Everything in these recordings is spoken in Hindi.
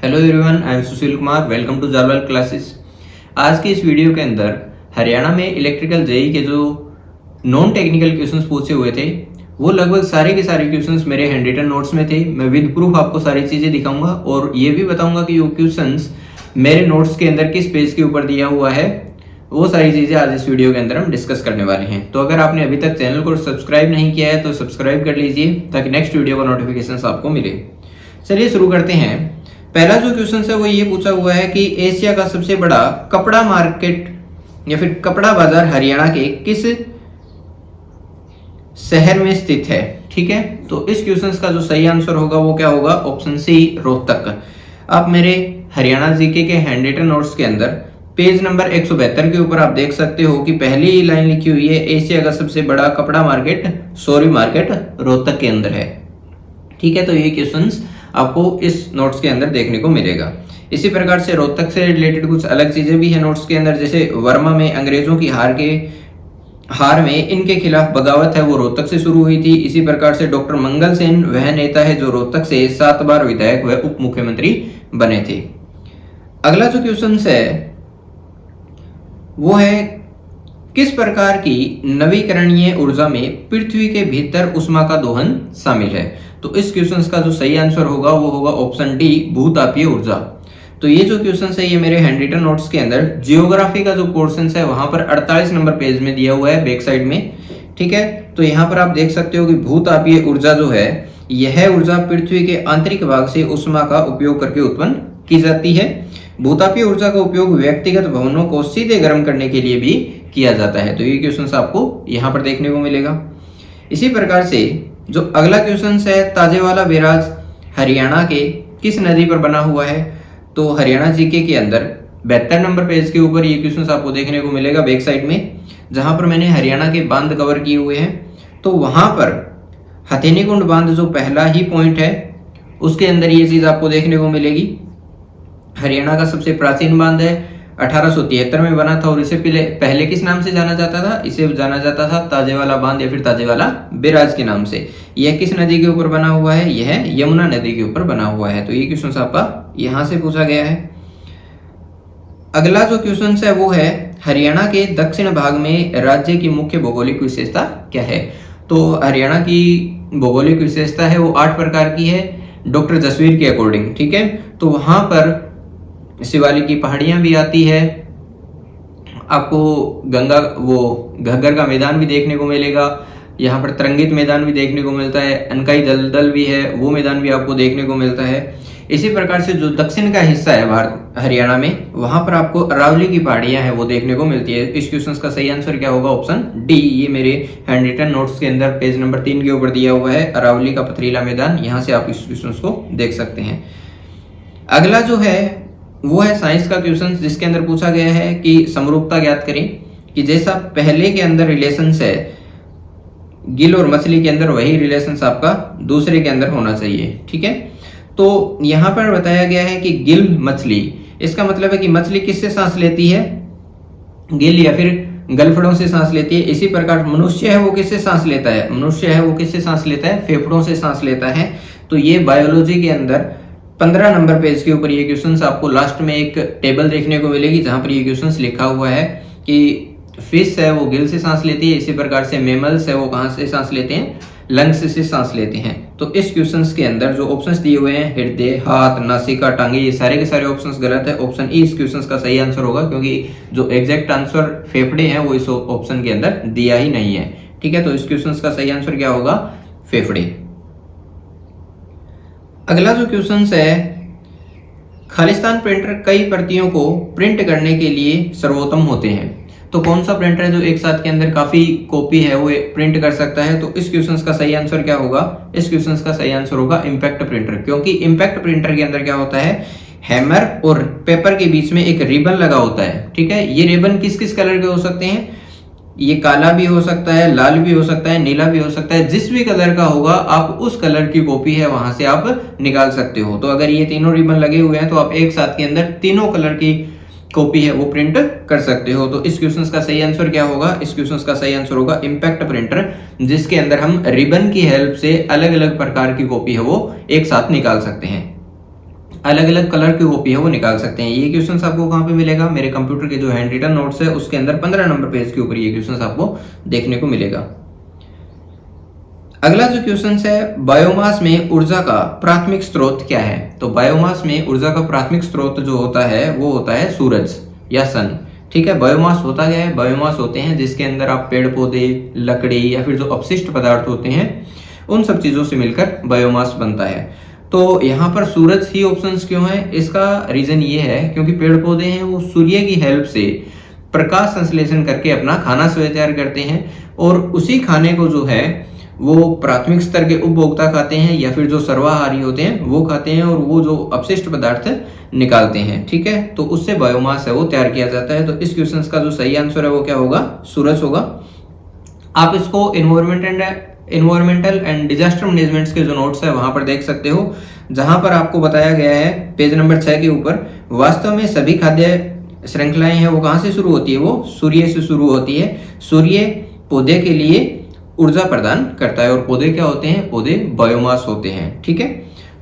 Hello everyone, I am Sushil Kumar. Welcome to Jarwal classes. आज की इस वीडियो के अंदर हरियाणा में इलेक्ट्रिकल जेई के जो नॉन टेक्निकल क्वेश्चंस पूछे हुए थे वो लगभग सारे के सारे क्वेश्चंस मेरे हैंड रिटन नोट्स में थे। मैं विद प्रूफ आपको सारी चीजें दिखाऊंगा और ये भी बताऊंगा कि वो क्वेश्चंस मेरे नोट्स के अंदर किस पेज के ऊपर दिया हुआ है। वो सारी चीजें आज इस वीडियो के अंदर हम डिस्कस करने वाले हैं। तो अगर आपने अभी तक चैनल को सब्सक्राइब नहीं किया है तो सब्सक्राइब कर लीजिए ताकि नेक्स्ट वीडियो का नोटिफिकेशन आपको मिले। चलिए शुरू करते हैं। पहला जो क्वेश्चन है वो ये पूछा हुआ है कि एशिया का सबसे बड़ा कपड़ा मार्केट या फिर कपड़ा बाजार हरियाणा के किस शहर में स्थित है। ठीक है, तो इस क्वेश्चन का जो सही आंसर होगा वो क्या होगा? Option C, Rohtak. आप मेरे हरियाणा जीके के हैंड रिटन नोट्स के अंदर पेज नंबर 172 के ऊपर आप देख सकते हो कि पहली लाइन लिखी हुई है एशिया का सबसे बड़ा कपड़ा मार्केट सॉरी मार्केट रोहतक के अंदर है। ठीक है, तो ये क्वेश्चंस आपको इस नोट्स के अंदर देखने को मिलेगा। इसी प्रकार से रोहतक से रिलेटेड कुछ अलग चीजें भी है नोट्स के अंदर, जैसे वर्मा में अंग्रेजों की हार में इनके खिलाफ बगावत है वो रोहतक से शुरू हुई थी। इसी प्रकार से डॉक्टर मंगल सेन वह नेता है जो रोहतक से 7 बार विधायक व उप मुख्यमंत्री बने थे। अगला जो क्वेश्चन है वो है किस प्रकार की नवीकरणीय ऊर्जा में पृथ्वी के भीतर उष्मा का दोहन शामिल है। तो इस क्वेश्चन का जो सही आंसर होगा वो होगा ऑप्शन डी, भूतापीय ऊर्जा। तो ये जो क्वेश्चन है ये मेरे हैंड रिटन नोट्स के अंदर जियोग्राफी का जो पोर्शन है वहां पर 48 नंबर पेज में दिया हुआ है बैक साइड में। ठीक है, तो यहाँ पर आप देख सकते हो कि भूतापीय ऊर्जा जो है यह ऊर्जा पृथ्वी के आंतरिक भाग से उष्मा का उपयोग करके उत्पन्न की जाती है। भूतापीय ऊर्जा का उपयोग व्यक्तिगत भवनों को सीधे गर्म करने के लिए भी किया जाता है। तो ये क्वेश्चन आपको यहाँ पर देखने को मिलेगा। इसी प्रकार से जो अगला क्वेश्चन है ताजेवाला बैराज हरियाणा के किस नदी पर बना हुआ है। तो हरियाणा जीके के अंदर 72 नंबर पेज के ऊपर ये क्वेश्चन आपको देखने को मिलेगा बैक साइड में, जहां पर मैंने हरियाणा के बांध कवर किए हुए हैं। तो वहां पर हथेनीकुंड बांध जो पहला ही पॉइंट है उसके अंदर ये चीज आपको देखने को मिलेगी। हरियाणा का सबसे प्राचीन बांध है, 1873 में बना था और इसे पहले किस नाम से जाना जाता था? इसे जाना जाता था ताजेवाला बांध या फिर ताजेवाला बैराज के नाम से। यह किस नदी के ऊपर बना हुआ है? यह यमुना नदी के ऊपर बना हुआ है। तो ये क्वेश्चन आपका यहां से पूछा गया है। अगला जो क्वेश्चन है वो है हरियाणा के दक्षिण भाग में राज्य की मुख्य भौगोलिक विशेषता क्या है। तो हरियाणा की भौगोलिक विशेषता है वो 8 प्रकार की है डॉक्टर जसवीर के अकॉर्डिंग। ठीक है, तो वहां पर शिवालिक की पहाड़ियां भी आती है, आपको घग्गर का मैदान भी देखने को मिलेगा, यहाँ पर तरंगित मैदान भी देखने को मिलता है, अनकाई दलदल भी है वो मैदान भी आपको देखने को मिलता है। इसी प्रकार से जो दक्षिण का हिस्सा है हरियाणा में वहां पर आपको अरावली की पहाड़ियां हैं वो देखने को मिलती है। इस क्वेश्चन का सही आंसर क्या होगा? Option D. ये मेरे हैंड रिटन नोट्स के अंदर पेज नंबर 3 के ऊपर दिया हुआ है, अरावली का पथरीला मैदान। यहाँ से आप इस क्वेश्चन को देख सकते हैं। अगला जो है वो है साइंस का क्वेश्चन, जिसके अंदर पूछा गया है कि समरूपता ज्ञात करें कि जैसा पहले के अंदर रिलेशंस है गिल और मछली के अंदर वही रिलेशंस आपका दूसरे के अंदर होना चाहिए। ठीक है, तो यहां पर बताया गया है कि गिल मछली, इसका मतलब है कि मछली किससे सांस लेती है? गिल या फिर गलफड़ों से सांस लेती है। इसी प्रकार मनुष्य है वो किससे सांस लेता है? मनुष्य है वो किससे सांस लेता है? फेफड़ों से सांस लेता है। तो ये बायोलॉजी के अंदर 15 नंबर पेज के ऊपर ये क्वेश्चंस आपको लास्ट में एक टेबल देखने को मिलेगी जहां पर ये क्वेश्चंस लिखा हुआ है कि फिश है वो गिल से सांस लेती है। इसी प्रकार से मेमल्स है वो कहां से सांस लेते हैं? लंग्स से सांस लेते हैं। तो इस क्वेश्चंस के अंदर जो ऑप्शंस दिए हुए हैं हृदय, हाथ, नासिका, टांगे, ये सारे के सारे ऑप्शंस गलत है। ऑप्शन ई इस क्वेश्चंस का सही आंसर होगा क्योंकि जो एग्जैक्ट आंसर फेफड़े हैं वो इस ऑप्शन के अंदर दिया ही नहीं है। ठीक है, तो इस क्वेश्चंस का सही आंसर क्या होगा? फेफड़े। अगला जो क्वेश्चन है खालिस्तान प्रिंटर कई प्रतियों को प्रिंट करने के लिए सर्वोत्तम होते हैं। तो कौन सा प्रिंटर है जो एक साथ के अंदर काफी कॉपी है वो प्रिंट कर सकता है? तो इस क्वेश्चन का सही आंसर क्या होगा? इस क्वेश्चन का सही आंसर होगा इंपैक्ट प्रिंटर, क्योंकि इंपैक्ट प्रिंटर के अंदर क्या होता है हैमर और पेपर के बीच में एक रिबन लगा होता है। ठीक है, ये रिबन किस किस कलर के हो सकते हैं? ये काला भी हो सकता है, लाल भी हो सकता है, नीला भी हो सकता है। जिस भी कलर का होगा आप उस कलर की कॉपी है वहां से आप निकाल सकते हो। तो अगर ये तीनों रिबन लगे हुए हैं तो आप एक साथ के अंदर तीनों कलर की कॉपी है वो प्रिंट कर सकते हो। तो इस क्वेश्चन का सही आंसर क्या होगा? इस क्वेश्चन का सही आंसर होगा इंपैक्ट प्रिंटर, जिसके अंदर हम रिबन की हेल्प से अलग अलग प्रकार की कॉपी है वो एक साथ निकाल सकते हैं। अलग अलग कलर की कॉपी है वो निकाल सकते हैं। ये क्वेश्चन आपको कहाँ पे मिलेगा, मेरे कंप्यूटर के जो हैंड रिटन नोट्स है उसके अंदर 15 नंबर पेज के ऊपर ये क्वेश्चन आपको देखने को मिलेगा। अगला जो क्वेश्चन है, बायोमास में ऊर्जा का प्राथमिक स्रोत क्या है। तो बायोमास में ऊर्जा का प्राथमिक स्रोत जो होता है वो होता है सूरज या सन। ठीक है, बायोमास होता क्या है, बायोमास होते हैं जिसके अंदर आप पेड़ पौधे, लकड़ी या फिर जो अपशिष्ट पदार्थ होते हैं उन सब चीजों से मिलकर बायोमास बनता है। तो यहाँ पर सूरज ही ऑप्शंस क्यों है, इसका रीजन ये है क्योंकि पेड़ पौधे हैं वो सूर्य की हेल्प से प्रकाश संश्लेषण करके अपना खाना स्वयं तैयार करते हैं और उसी खाने को जो है वो प्राथमिक स्तर के उपभोक्ता खाते हैं या फिर जो सर्वाहारी होते हैं वो खाते हैं और वो जो अपशिष्ट पदार्थ निकालते हैं। ठीक है, तो उससे बायोमास है वो तैयार किया जाता है। तो इस क्वेश्चन का जो सही आंसर है वो क्या होगा, सूरज होगा। आप इसको इन्वायरमेंटल एंड डिजास्टर मैनेजमेंट के जो नोट्स है वहां पर देख सकते हो, जहां पर आपको बताया गया है पेज नंबर 6 के ऊपर, वास्तव में सभी खाद्य श्रृंखलाएं हैं वो कहां से शुरू होती है, वो सूर्य से शुरू होती है। सूर्य पौधे के लिए ऊर्जा प्रदान करता है और पौधे क्या होते हैं, पौधे बायोमास होते हैं। ठीक है,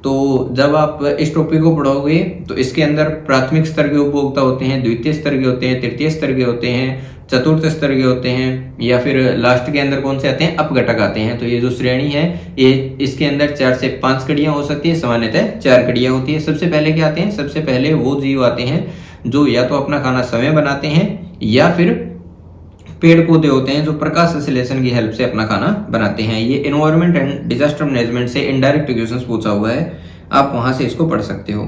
तो जब आप इस टॉपिक को पढ़ोगे तो इसके अंदर प्राथमिक स्तर के उपभोक्ता होते हैं, द्वितीय स्तर के होते हैं, तृतीय स्तर के होते हैं, चतुर्थ स्तर के होते हैं, या फिर लास्ट के अंदर कौन से आते हैं, अपघटक आते हैं। तो ये जो श्रेणी है ये इसके अंदर 4 से 5 कड़ियां हो सकती है, सामान्यतः 4 कड़ियां होती है। सबसे पहले क्या आते हैं, सबसे पहले वो जीव आते हैं जो या तो अपना खाना स्वयं बनाते हैं या फिर पेड़ पौधे होते हैं जो प्रकाश संश्लेषण की हेल्प से अपना खाना बनाते हैं। ये एनवायरनमेंट एंड डिजास्टर मैनेजमेंट से इनडायरेक्ट क्वेश्चंस पूछा हुआ है, आप वहां से इसको पढ़ सकते हो।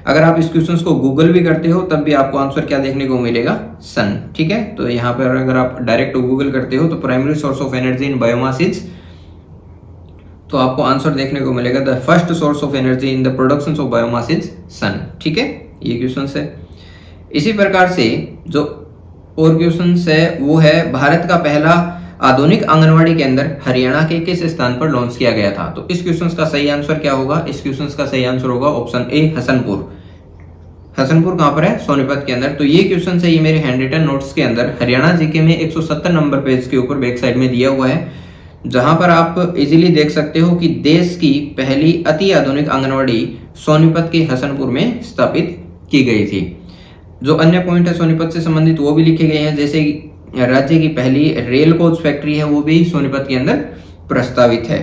अगर आप इस क्वेश्चंस को गूगल भी करते हो तब भी आपको आंसर क्या देखने को मिलेगा, सन। ठीक है, तो यहाँ पर अगर आप डायरेक्ट गूगल करते हो तो primary source of energy in biomass is, तो आपको आंसर देखने को मिलेगा the first source of energy in the production of biomass is sun. ठीक है, ये क्वेश्चन है। इसी प्रकार से जो और क्वेश्चन है वो है, भारत का पहला आधुनिक आंगनवाड़ी केंद्र हरियाणा के किस स्थान पर लॉन्च किया गया था। तो इस क्वेश्चन का सही आंसर क्या होगा, इस क्वेश्चन का सही आंसर होगा ऑप्शन ए, हसनपुर। हसनपुर कहां पर है, सोनीपत के अंदर। तो ये क्वेश्चन है, ये मेरे हैंड रिटन नोट्स के अंदर हरियाणा जीके में 170 नंबर पेज के ऊपर बैक साइड में दिया हुआ है, जहां पर आप इजीली देख सकते हो कि देश की पहली अति आधुनिक आंगनवाड़ी सोनीपत के हसनपुर में स्थापित की गई थी। जो अन्य पॉइंट है सोनीपत से संबंधित वो भी लिखे गए हैं, जैसे राज्य की पहली रेल कोच फैक्ट्री है वो भी सोनीपत के अंदर प्रस्तावित है।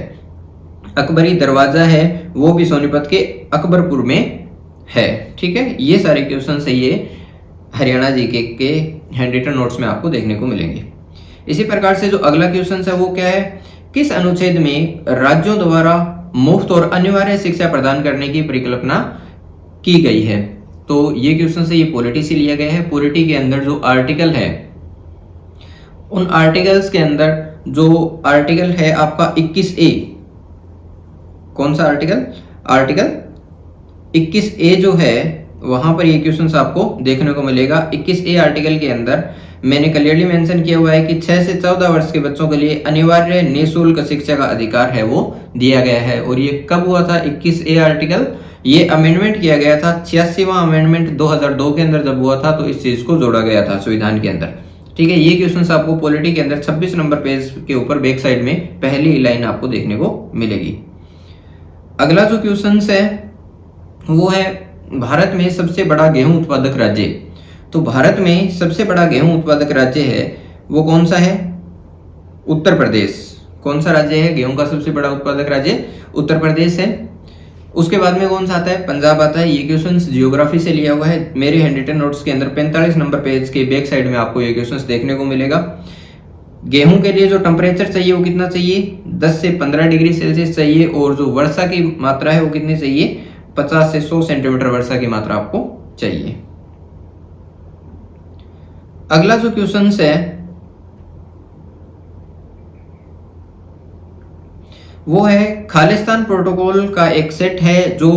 अकबरी दरवाजा है वो भी सोनीपत के अकबरपुर में है। ठीक है, ये सारे क्वेश्चन है ये हरियाणा जीके के हैंड रिटन नोट्स में आपको देखने को मिलेंगे। इसी प्रकार से जो अगला क्वेश्चन है वो क्या है, किस अनुच्छेद में राज्यों द्वारा मुफ्त और अनिवार्य शिक्षा प्रदान करने की परिकल्पना की गई है। तो ये क्वेश्चन से ये पॉलिटी से लिया गया है। पॉलिटी के अंदर जो आर्टिकल है उन आर्टिकल्स के अंदर जो आर्टिकल है आपका 21A, कौन सा आर्टिकल, आर्टिकल 21A जो है वहां पर ये क्वेश्चन आपको देखने को मिलेगा। 21A आर्टिकल के अंदर मैंने क्लियरली मेंशन किया हुआ है कि 6 से 14 वर्ष के बच्चों के लिए अनिवार्य निःशुल्क शिक्षा का अधिकार है वो दिया गया है। और ये कब हुआ था 21A आर्टिकल, ये अमेंडमेंट किया गया था 86वां अमेंडमेंट 2002 के अंदर जब हुआ था तो इस चीज को जोड़ा गया था संविधान के अंदर। ठीक है, ये क्वेश्चन आपको पॉलिटी के अंदर 26 नंबर पेज के ऊपर बैक साइड में पहली लाइन आपको देखने को मिलेगी। अगला जो क्वेश्चन है वो है, भारत में सबसे बड़ा गेहूं उत्पादक राज्य। तो भारत में सबसे बड़ा गेहूं उत्पादक राज्य है वो कौन सा है, उत्तर प्रदेश। कौन सा राज्य है गेहूं का सबसे बड़ा उत्पादक राज्य, उत्तर प्रदेश है। उसके बाद में कौन सा आता है, पंजाब आता है। ये क्वेश्चन जियोग्राफी से लिया हुआ है, मेरे हैंड रिटन नोट्स के अंदर 45 नंबर पेज के बैक साइड में आपको ये क्वेश्चन देखने को मिलेगा। गेहूं के लिए जो टेम्परेचर चाहिए वो कितना चाहिए, 10 से 15 डिग्री सेल्सियस चाहिए, और जो वर्षा की मात्रा है वो कितनी चाहिए, 50 से 100 सेंटीमीटर वर्षा की मात्रा आपको चाहिए। अगला जो क्वेश्चन है वो है, खालिस्तान प्रोटोकॉल का एक सेट है जो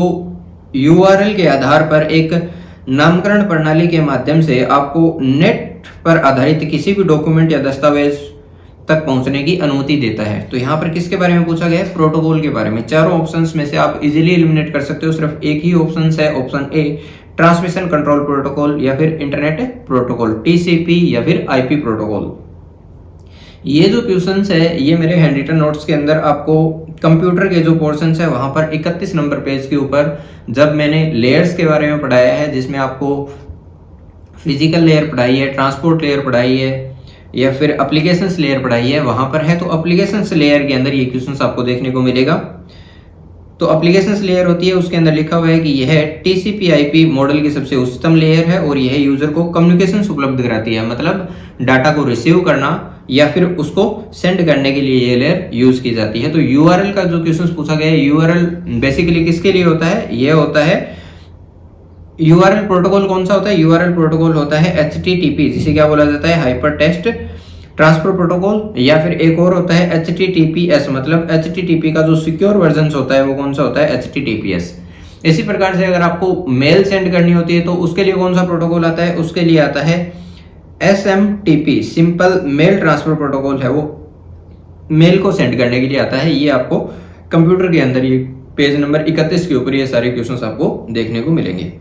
URL के आधार पर एक नामकरण प्रणाली के माध्यम से आपको नेट पर आधारित किसी भी डॉक्यूमेंट या दस्तावेज तक पहुंचने की अनुमति देता है। तो यहाँ पर किसके बारे में पूछा गया है, प्रोटोकॉल के बारे में। चारों ऑप्शंस में से आप इजीली एलिमिनेट कर सकते हो, सिर्फ एक ही ऑप्शन है, option A transmission control protocol या फिर इंटरनेट प्रोटोकॉल TCP या फिर IP प्रोटोकॉल। ये जो क्वेश्चंस है ये मेरे हैंडरिटन नोट्स के अंदर आपको कंप्यूटर के जो पोर्शंस है वहां पर 31 नंबर पेज के ऊपर जब मैंने लेयर्स के बारे में पढ़ाया है, जिसमें आपको फिजिकल लेयर पढ़ाई है, ट्रांसपोर्ट लेयर पढ़ाई है या फिर एप्लीकेशंस लेयर पढ़ाई है, वहां पर है। तो एप्लीकेशंस लेयर के अंदर ये क्वेश्चंस आपको देखने को मिलेगा। तो एप्लीकेशंस लेयर होती है, उसके अंदर लिखा हुआ है कि यह TCP/IP मॉडल की सबसे उच्चतम लेयर है और यह यूजर को कम्युनिकेशन उपलब्ध कराती है, मतलब डाटा को रिसीव करना या फिर उसको सेंड करने के लिए ये लेयर यूज की जाती है। तो URL का जो क्वेश्चन पूछा गया है, URL बेसिकली किसके लिए होता है? यह होता है URL प्रोटोकॉल। कौन सा होता है? URL प्रोटोकॉल होता है HTTP, जिसे क्या बोला जाता है? Hyper text transfer protocol. या फिर एक और होता है HTTPS, मतलब HTTP का जो सिक्योर वर्जन होता है वो कौन सा होता है? HTTPS। इसी प्रकार से अगर आपको मेल सेंड करनी होती है तो उसके लिए कौन सा प्रोटोकॉल आता है? उसके लिए आता है SMTP, simple mail transfer protocol है, वो मेल को सेंड करने के लिए आता है। ये आपको कंप्यूटर के अंदर ये पेज नंबर 31 के ऊपर ये सारे क्वेश्चंस आपको देखने को मिलेंगे।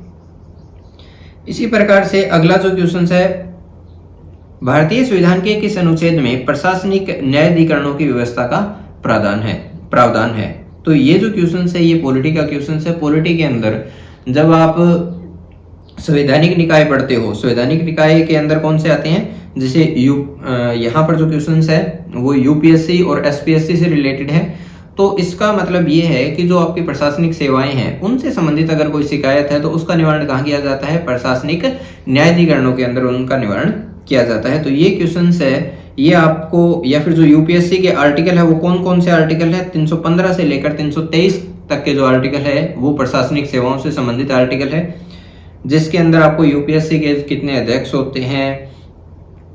इसी प्रकार से अगला जो क्वेश्चन है, भारतीय संविधान के किस अनुच्छेद में प्रशासनिक न्यायाधिकरणों की व्यवस्था का प्रावधान है? तो ये जो क्वेश्चन है ये पॉलिटी का क्वेश्चन है। पॉलिटी के अंदर जब आप संवैधानिक निकाय पढ़ते हो, संवैधानिक निकाय के अंदर कौन से आते हैं? जैसे यहाँ पर जो क्वेश्चन है वो UPSC और SPSC से रिलेटेड है। तो इसका मतलब ये है कि जो आपकी प्रशासनिक सेवाएं हैं उनसे संबंधित अगर कोई शिकायत है तो उसका निवारण कहाँ किया जाता है? प्रशासनिक न्यायाधिकरणों के अंदर उनका निवारण किया जाता है। तो ये क्वेश्चन है ये आपको, या फिर जो UPSC के आर्टिकल है वो कौन कौन से आर्टिकल है? 315 से लेकर 323 तक के जो आर्टिकल है वो प्रशासनिक सेवाओं से संबंधित आर्टिकल है, जिसके अंदर आपको UPSC के कितने अध्यक्ष होते हैं,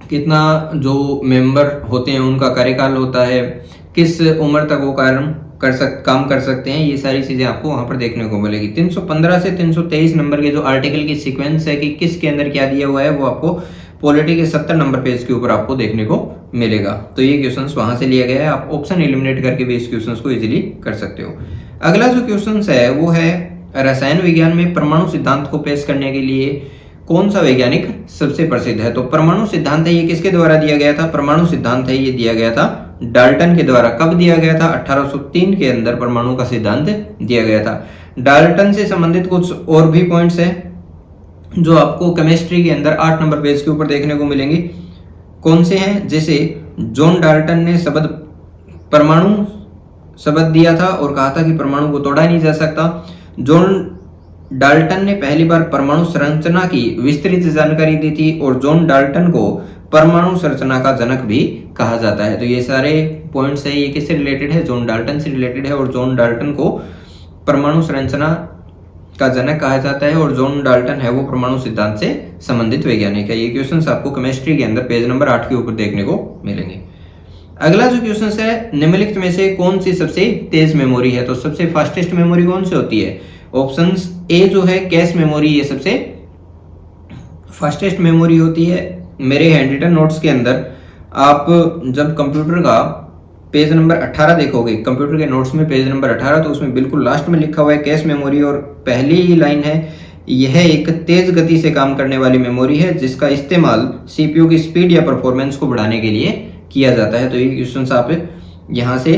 कितना जो मेंबर होते हैं उनका कार्यकाल होता है, किस उम्र तक वो काम कर सकते हैं, ये सारी चीजें आपको वहां पर देखने को मिलेगी। 315 से 323 नंबर के जो आर्टिकल की सीक्वेंस है कि किसके अंदर क्या दिया हुआ है वो आपको पॉलिटी के 70 नंबर पेज के ऊपर आपको देखने को मिलेगा। तो ये क्वेश्चंस वहां से लिया गया है, आप ऑप्शन एलिमिनेट करके भी इस क्वेश्चंस को इजीली कर सकते हो। अगला जो क्वेश्चंस है वो है रसायन विज्ञान में परमाणु सिद्धांत को पेश करने के लिए कौन सा वैज्ञानिक सबसे प्रसिद्ध है? तो परमाणु सिद्धांत है ये किसके द्वारा दिया गया था? परमाणु सिद्धांत है ये दिया गया था डाल्टन के द्वारा। कब दिया गया था? 1803 के अंदर परमाणु का सिद्धांत दिया गया था। डाल्टन से संबंधित कुछ और भी पॉइंट्स हैं जो आपको केमिस्ट्री के अंदर 8 नंबर पेज के ऊपर देखने को मिलेंगे। कौन से हैं? जैसे जॉन डाल्टन ने परमाणु शब्द दिया था और कहा था कि परमाणु को तोड़ा नहीं जा सकता। जॉन डाल्टन ने पहली बार परमाणु संरचना की विस्तृत जानकारी दी थी और जॉन डाल्टन को परमाणु संरचना का जनक भी कहा जाता है। तो ये सारे पॉइंट्स है ये किससे रिलेटेड है? जॉन डाल्टन से रिलेटेड है और जॉन डाल्टन को परमाणु संरचना का जनक कहा जाता है और जॉन डाल्टन है वो परमाणु सिद्धांत से संबंधित वैज्ञानिक है। ये क्वेश्चंस आपको केमिस्ट्री के अंदर पेज नंबर 8 के ऊपर देखने को मिलेंगे। अगला जो क्वेश्चन है, निम्नलिखित में से कौन सी सबसे तेज मेमोरी है? तो सबसे फास्टेस्ट मेमोरी कौन सी होती है? ऑप्शंस ए जो है कैश मेमोरी, ये सबसे फास्टेस्ट मेमोरी होती है। मेरे हैंडरिटन नोट्स के अंदर आप जब कंप्यूटर का पेज नंबर 18 देखोगे, कंप्यूटर के नोट्स में पेज नंबर 18, तो उसमें बिल्कुल लास्ट में लिखा हुआ है कैश मेमोरी और पहली ही लाइन है यह एक तेज गति से काम करने वाली मेमोरी है जिसका इस्तेमाल CPU की स्पीड या परफॉर्मेंस को बढ़ाने के लिए किया जाता है। तो ये क्वेश्चन आप यहां से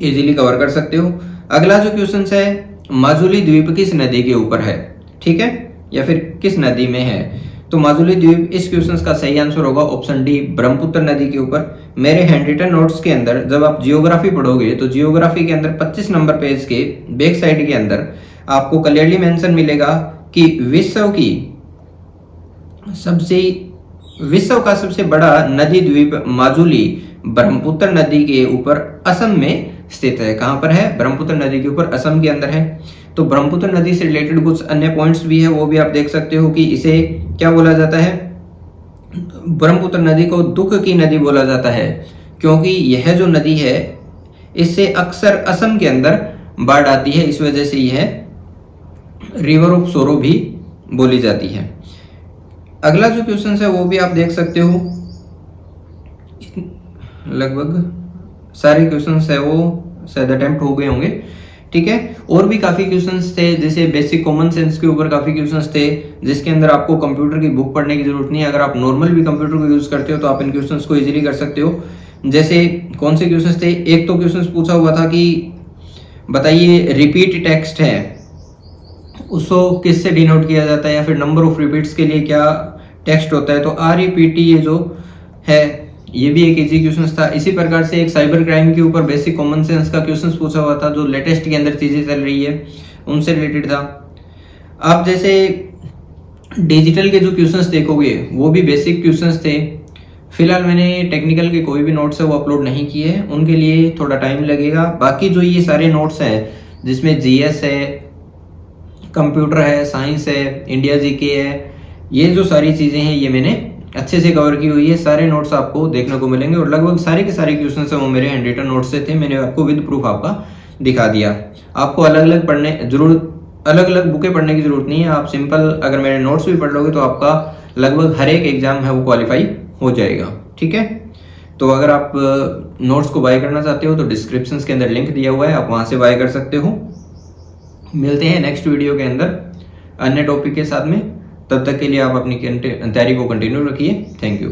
इजीली कवर कर सकते हो। अगला जो क्वेश्चन है, माजुली द्वीप किस नदी के ऊपर है? ठीक है, या फिर किस नदी में है? तो माजुली द्वीप, इस क्वेश्चन का सही आंसर होगा ऑप्शन डी, ब्रह्मपुत्र नदी के ऊपर। मेरे हैंडरिटन नोट्स के अंदर जब आप जियोग्राफी पढ़ोगे तो जियोग्राफी के अंदर 25 नंबर पेज के बैक साइड के अंदर आपको क्लियरली मेंशन मिलेगा कि विश्व का सबसे बड़ा नदी द्वीप माजुली ब्रह्मपुत्र नदी के ऊपर असम में स्थित है। कहां पर है? ब्रह्मपुत्र नदी के ऊपर, असम के अंदर है। तो ब्रह्मपुत्र नदी से रिलेटेड कुछ अन्य पॉइंट्स भी है, वो भी आप देख सकते हो कि इसे क्या बोला जाता है? ब्रह्मपुत्र नदी को दुख की नदी बोला जाता है क्योंकि यह जो नदी है इससे अक्सर असम के अंदर बाढ़ आती है, इस वजह से यह रिवर ऑफ सोरो भी बोली जाती है। अगला जो क्वेश्चन है वो भी आप देख सकते हो, लगभग सारे क्वेश्चंस है वो शायद अटेम्प्ट हो गए होंगे। ठीक है। और भी काफ़ी क्वेश्चंस थे, जैसे बेसिक कॉमन सेंस के ऊपर काफ़ी क्वेश्चंस थे, जिसके अंदर आपको कंप्यूटर की बुक पढ़ने की जरूरत नहीं है। अगर आप नॉर्मल भी कंप्यूटर को यूज़ करते हो तो आप इन क्वेश्चंस को इजीली कर सकते हो। जैसे कौन से क्वेश्चंस थे, एक तो क्वेश्चंस पूछा हुआ था कि बताइए रिपीट टेक्स्ट है उसको किससे डिनोट किया जाता है, या फिर नंबर ऑफ रिपीट्स के लिए क्या टेक्स्ट होता है। तो REPT ये जो है ये भी एक इजी क्वेश्चन था। इसी प्रकार से एक साइबर क्राइम के ऊपर बेसिक कॉमन सेंस का क्वेश्चन पूछा हुआ था, जो लेटेस्ट के अंदर चीजें चल रही है उनसे रिलेटेड था। आप जैसे डिजिटल के जो क्वेश्चंस देखोगे वो भी बेसिक क्वेश्चंस थे। फिलहाल मैंने टेक्निकल के कोई भी नोट्स है वो अपलोड नहीं किए हैं, उनके लिए थोड़ा टाइम लगेगा। बाकी जो ये सारे नोट्स हैं जिसमें GS है, कंप्यूटर है, साइंस है, इंडिया GK है, ये जो सारी चीज़ें हैं ये मैंने अच्छे से कवर की हुई है। सारे नोट्स आपको देखने को मिलेंगे और लगभग सारे के सारे क्वेश्चन हैं वो मेरे हैंड रिटन नोट्स से थे। मैंने आपको विद प्रूफ आपका दिखा दिया। आपको अलग अलग बुकें पढ़ने की जरूरत नहीं है। आप सिंपल अगर मेरे नोट्स भी पढ़ लोगे तो आपका लगभग हर एक एग्जाम है वो क्वालिफाई हो जाएगा, ठीक है। तो अगर आप नोट्स को बाय करना चाहते हो तो डिस्क्रिप्शन के अंदर लिंक दिया हुआ है, आप वहां से बाय कर सकते हो। मिलते हैं नेक्स्ट वीडियो के अंदर अन्य टॉपिक के साथ में। तब तक के लिए आप अपनी तैयारी को कंटिन्यू रखिए। Thank you.